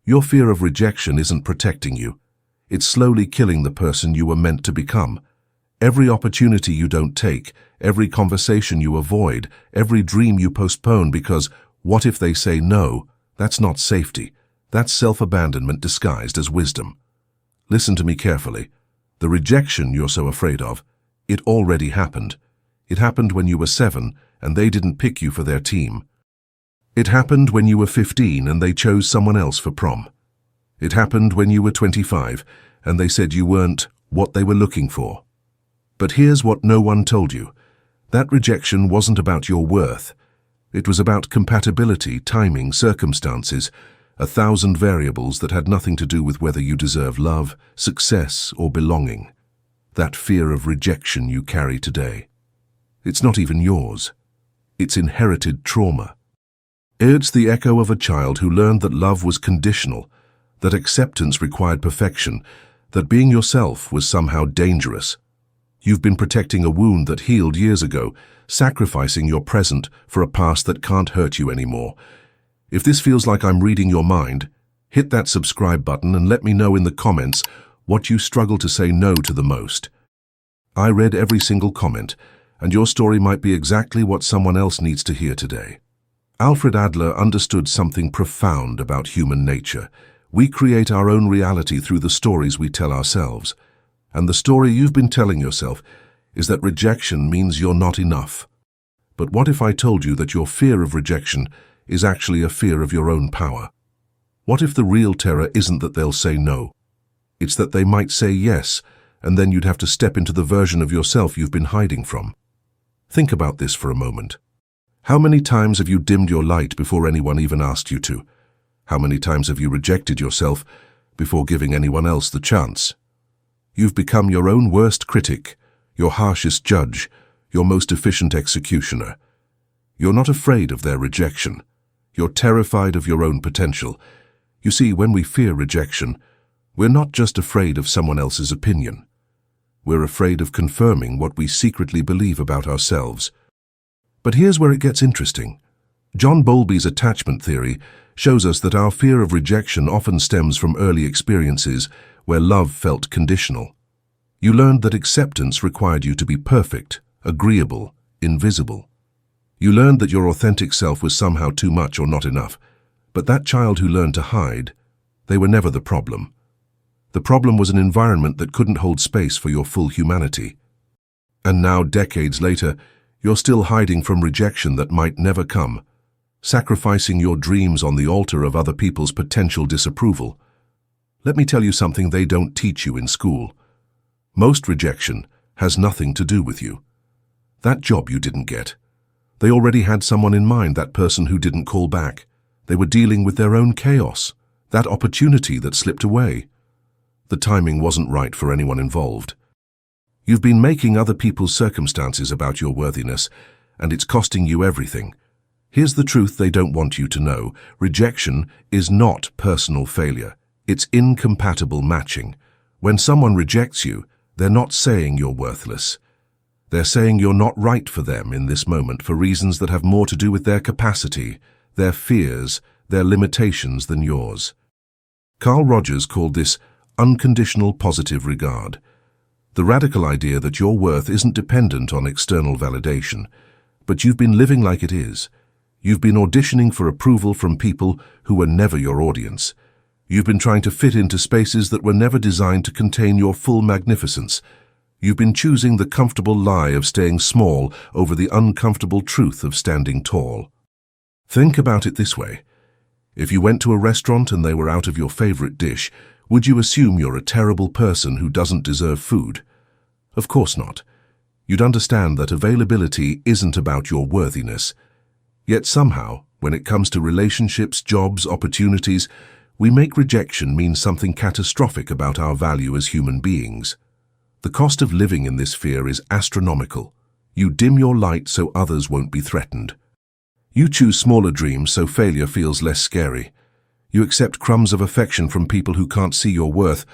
Your fear of rejection isn't protecting you. It's slowly killing the person you were meant to become. Every opportunity you don't take, every conversation you avoid, every dream you postpone because, what if they say no? That's not safety. That's self-abandonment disguised as wisdom. Listen to me carefully. The rejection you're so afraid of, it already happened. It happened when you were 7 and they didn't pick you for their team. It happened when you were 15 and they chose someone else for prom. It happened when you were 25 and they said you weren't what they were looking for. But here's what no one told you. That rejection wasn't about your worth. It was about compatibility, timing, circumstances, 1,000 variables that had nothing to do with whether you deserve love, success, or belonging. That fear of rejection you carry today. It's not even yours. It's inherited trauma. It's the echo of a child who learned that love was conditional, that acceptance required perfection, that being yourself was somehow dangerous. You've been protecting a wound that healed years ago, sacrificing your present for a past that can't hurt you anymore. If this feels like I'm reading your mind, hit that subscribe button and let me know in the comments what you struggle to say no to the most. I read every single comment, and your story might be exactly what someone else needs to hear today. Alfred Adler understood something profound about human nature. We create our own reality through the stories we tell ourselves. And the story you've been telling yourself is that rejection means you're not enough. But what if I told you that your fear of rejection is actually a fear of your own power? What if the real terror isn't that they'll say no? It's that they might say yes, and then you'd have to step into the version of yourself you've been hiding from. Think about this for a moment. How many times have you dimmed your light before anyone even asked you to? How many times have you rejected yourself before giving anyone else the chance? You've become your own worst critic, your harshest judge, your most efficient executioner. You're not afraid of their rejection. You're terrified of your own potential. You see, when we fear rejection, we're not just afraid of someone else's opinion. We're afraid of confirming what we secretly believe about ourselves. But here's where it gets interesting. John Bowlby's attachment theory shows us that our fear of rejection often stems from early experiences where love felt conditional. You learned that acceptance required you to be perfect, agreeable, invisible. You learned that your authentic self was somehow too much or not enough. But that child who learned to hide, they were never the problem. The problem was an environment that couldn't hold space for your full humanity. And now, decades later, you're still hiding from rejection that might never come, sacrificing your dreams on the altar of other people's potential disapproval. Let me tell you something they don't teach you in school. Most rejection has nothing to do with you. That job you didn't get. They already had someone in mind, that person who didn't call back. They were dealing with their own chaos, that opportunity that slipped away. The timing wasn't right for anyone involved. You've been making other people's circumstances about your worthiness, and it's costing you everything. Here's the truth they don't want you to know. Rejection is not personal failure. It's incompatible matching. When someone rejects you, they're not saying you're worthless. They're saying you're not right for them in this moment for reasons that have more to do with their capacity, their fears, their limitations than yours. Carl Rogers called this unconditional positive regard. The radical idea that your worth isn't dependent on external validation, but you've been living like it is. You've been auditioning for approval from people who were never your audience. You've been trying to fit into spaces that were never designed to contain your full magnificence. You've been choosing the comfortable lie of staying small over the uncomfortable truth of standing tall. Think about it this way. If you went to a restaurant and they were out of your favorite dish, would you assume you're a terrible person who doesn't deserve food? Of course not. You'd understand that availability isn't about your worthiness. Yet somehow, when it comes to relationships, jobs, opportunities, we make rejection mean something catastrophic about our value as human beings. The cost of living in this fear is astronomical. You dim your light so others won't be threatened. You choose smaller dreams so failure feels less scary. You accept crumbs of affection from people who can't see your worth,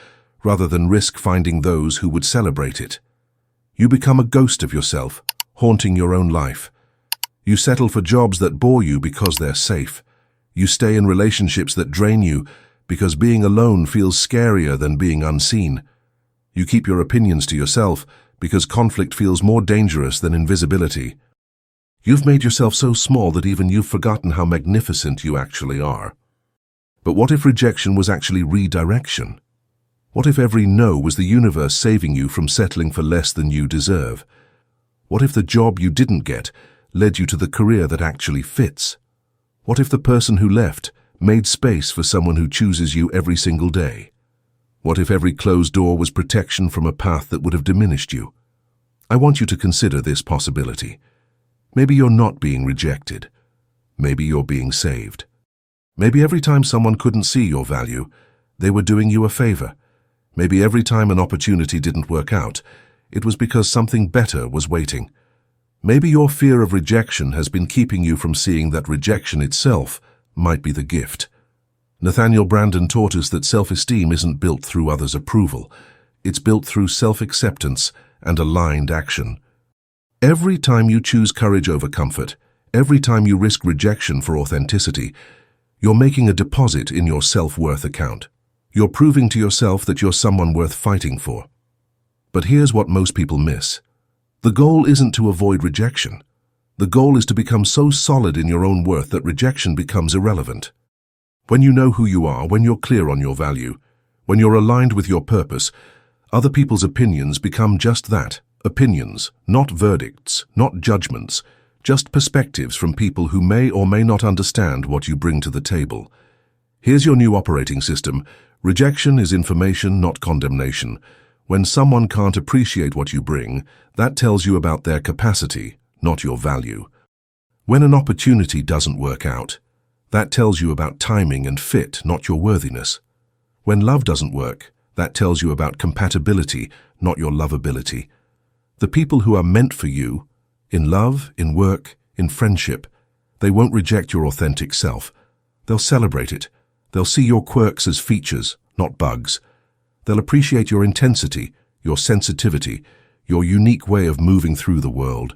rather than risk finding those who would celebrate it. You become a ghost of yourself, haunting your own life. You settle for jobs that bore you because they're safe. You stay in relationships that drain you because being alone feels scarier than being unseen. You keep your opinions to yourself because conflict feels more dangerous than invisibility. You've made yourself so small that even you've forgotten how magnificent you actually are. But what if rejection was actually redirection? What if every no was the universe saving you from settling for less than you deserve? What if the job you didn't get led you to the career that actually fits? What if the person who left made space for someone who chooses you every single day? What if every closed door was protection from a path that would have diminished you? I want you to consider this possibility. Maybe you're not being rejected. Maybe you're being saved. Maybe every time someone couldn't see your value, they were doing you a favor. Maybe every time an opportunity didn't work out, it was because something better was waiting. Maybe your fear of rejection has been keeping you from seeing that rejection itself might be the gift. Nathaniel Branden taught us that self-esteem isn't built through others' approval. It's built through self-acceptance and aligned action. Every time you choose courage over comfort, every time you risk rejection for authenticity, you're making a deposit in your self-worth account. You're proving to yourself that you're someone worth fighting for. But here's what most people miss. The goal isn't to avoid rejection. The goal is to become so solid in your own worth that rejection becomes irrelevant. When you know who you are, when you're clear on your value, when you're aligned with your purpose, other people's opinions become just that, opinions, not verdicts, not judgments, just perspectives from people who may or may not understand what you bring to the table. Here's your new operating system. Rejection is information, not condemnation. When someone can't appreciate what you bring, that tells you about their capacity, not your value. When an opportunity doesn't work out, that tells you about timing and fit, not your worthiness. When love doesn't work, that tells you about compatibility, not your lovability. The people who are meant for you, in love, in work, in friendship, they won't reject your authentic self. They'll celebrate it. They'll see your quirks as features, not bugs. They'll appreciate your intensity, your sensitivity, your unique way of moving through the world.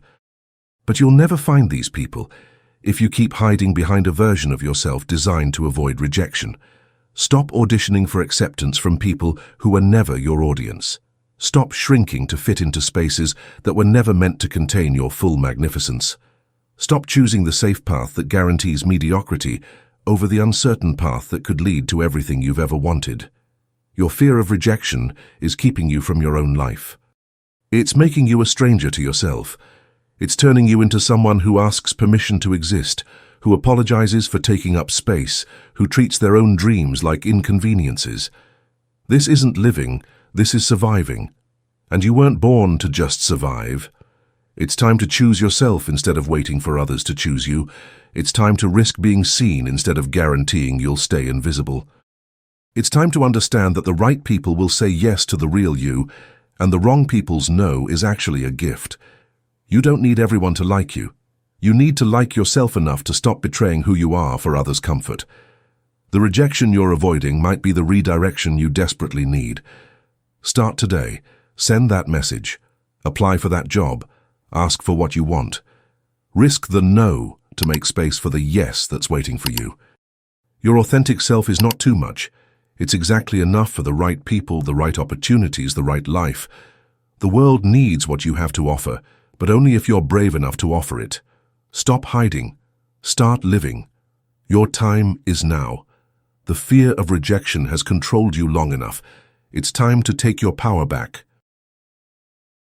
But you'll never find these people if you keep hiding behind a version of yourself designed to avoid rejection. Stop auditioning for acceptance from people who were never your audience. Stop shrinking to fit into spaces that were never meant to contain your full magnificence. Stop choosing the safe path that guarantees mediocrity over the uncertain path that could lead to everything you've ever wanted. Your fear of rejection is keeping you from your own life. It's making you a stranger to yourself. It's turning you into someone who asks permission to exist, who apologizes for taking up space, who treats their own dreams like inconveniences. This isn't living, this is surviving. And you weren't born to just survive. It's time to choose yourself instead of waiting for others to choose you. It's time to risk being seen instead of guaranteeing you'll stay invisible. It's time to understand that the right people will say yes to the real you, and the wrong people's no is actually a gift. You don't need everyone to like you. You need to like yourself enough to stop betraying who you are for others' comfort. The rejection you're avoiding might be the redirection you desperately need. Start today. Send that message. Apply for that job. Ask for what you want. Risk the no to make space for the yes that's waiting for you. Your authentic self is not too much. It's exactly enough for the right people, the right opportunities, the right life. The world needs what you have to offer, but only if you're brave enough to offer it. Stop hiding. Start living. Your time is now. The fear of rejection has controlled you long enough. It's time to take your power back.